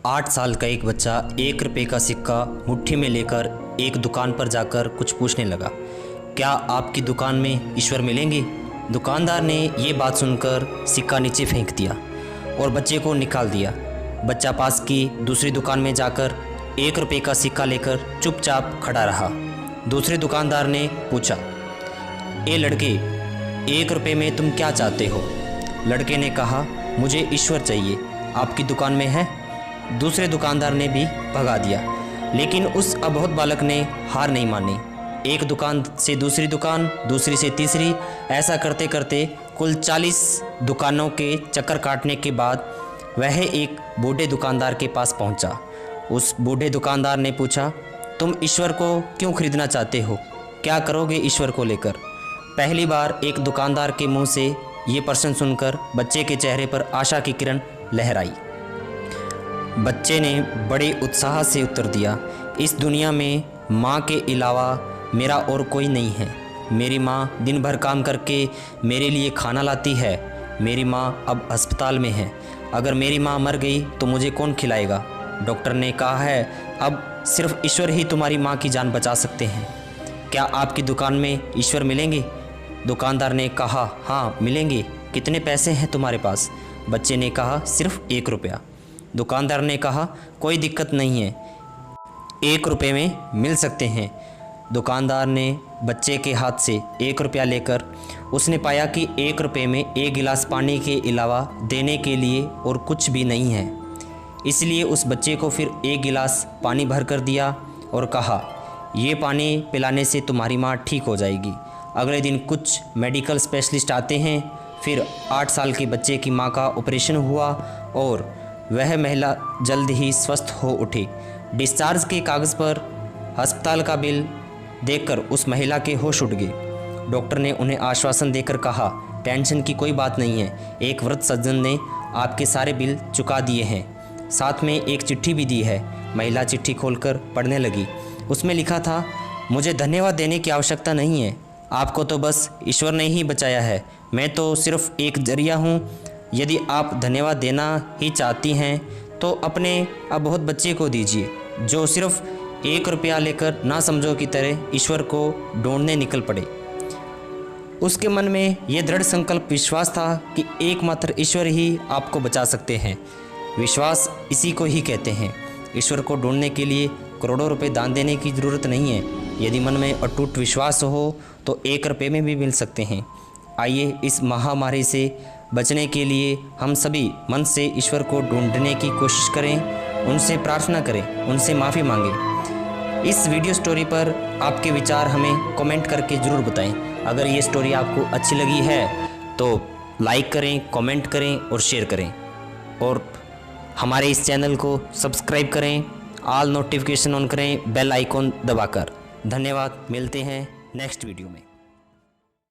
8 साल का एक बच्चा 1 रुपये का सिक्का मुट्ठी में लेकर एक दुकान पर जाकर कुछ पूछने लगा, क्या आपकी दुकान में ईश्वर मिलेंगे? दुकानदार ने ये बात सुनकर सिक्का नीचे फेंक दिया और बच्चे को निकाल दिया। बच्चा पास की दूसरी दुकान में जाकर 1 रुपये का सिक्का लेकर चुपचाप खड़ा रहा। दूसरे दुकानदार ने पूछा, ए लड़के, 1 रुपये में तुम क्या चाहते हो? लड़के ने कहा, मुझे ईश्वर चाहिए, आपकी दुकान में है? दूसरे दुकानदार ने भी भगा दिया, लेकिन उस अबोध बालक ने हार नहीं मानी। एक दुकान से दूसरी दुकान, दूसरी से तीसरी, ऐसा करते करते कुल 40 दुकानों के चक्कर काटने के बाद वह एक बूढ़े दुकानदार के पास पहुंचा। उस बूढ़े दुकानदार ने पूछा, तुम ईश्वर को क्यों खरीदना चाहते हो? क्या करोगे ईश्वर को लेकर? पहली बार एक दुकानदार के मुंह से ये प्रश्न सुनकर बच्चे के चेहरे पर आशा की किरण लहराई। बच्चे ने बड़े उत्साह से उत्तर दिया, इस दुनिया में माँ के अलावा मेरा और कोई नहीं है। मेरी माँ दिन भर काम करके मेरे लिए खाना लाती है। मेरी माँ अब अस्पताल में है। अगर मेरी माँ मर गई तो मुझे कौन खिलाएगा? डॉक्टर ने कहा है अब सिर्फ ईश्वर ही तुम्हारी माँ की जान बचा सकते हैं। क्या आपकी दुकान में ईश्वर मिलेंगे? दुकानदार ने कहा, हाँ मिलेंगे। कितने पैसे हैं तुम्हारे पास? बच्चे ने कहा, सिर्फ 1 रुपया। दुकानदार ने कहा, कोई दिक्कत नहीं है, 1 रुपये में मिल सकते हैं। दुकानदार ने बच्चे के हाथ से 1 रुपया लेकर उसने पाया कि 1 रुपये में 1 गिलास पानी के अलावा देने के लिए और कुछ भी नहीं है। इसलिए उस बच्चे को फिर 1 गिलास पानी भर कर दिया और कहा, ये पानी पिलाने से तुम्हारी माँ ठीक हो जाएगी। अगले दिन कुछ मेडिकल स्पेशलिस्ट आते हैं। फिर 8 साल के बच्चे की माँ का ऑपरेशन हुआ और वह महिला जल्द ही स्वस्थ हो उठी। डिस्चार्ज के कागज़ पर अस्पताल का बिल देखकर उस महिला के होश उड़ गए। डॉक्टर ने उन्हें आश्वासन देकर कहा, टेंशन की कोई बात नहीं है, एक वृद्ध सज्जन ने आपके सारे बिल चुका दिए हैं। साथ में एक चिट्ठी भी दी है। महिला चिट्ठी खोलकर पढ़ने लगी। उसमें लिखा था, मुझे धन्यवाद देने की आवश्यकता नहीं है, आपको तो बस ईश्वर ने ही बचाया है। मैं तो सिर्फ एक जरिया हूँ। यदि आप धन्यवाद देना ही चाहती हैं तो अपने अबोध बच्चे को दीजिए, जो सिर्फ 1 रुपया लेकर ना समझो की तरह ईश्वर को ढूंढने निकल पड़े। उसके मन में यह दृढ़ संकल्प विश्वास था कि एकमात्र ईश्वर ही आपको बचा सकते हैं। विश्वास इसी को ही कहते हैं। ईश्वर को ढूंढने के लिए करोड़ों रुपए दान देने की ज़रूरत नहीं है। यदि मन में अटूट विश्वास हो तो 1 रुपये में भी मिल सकते हैं। आइए इस महामारी से बचने के लिए हम सभी मन से ईश्वर को ढूंढने की कोशिश करें, उनसे प्रार्थना करें, उनसे माफ़ी मांगें। इस वीडियो स्टोरी पर आपके विचार हमें कमेंट करके ज़रूर बताएं। अगर ये स्टोरी आपको अच्छी लगी है तो लाइक करें, कमेंट करें और शेयर करें, और हमारे इस चैनल को सब्सक्राइब करें, ऑल नोटिफिकेशन ऑन करें, बेल आइकॉन दबाकर। धन्यवाद, मिलते हैं नेक्स्ट वीडियो में।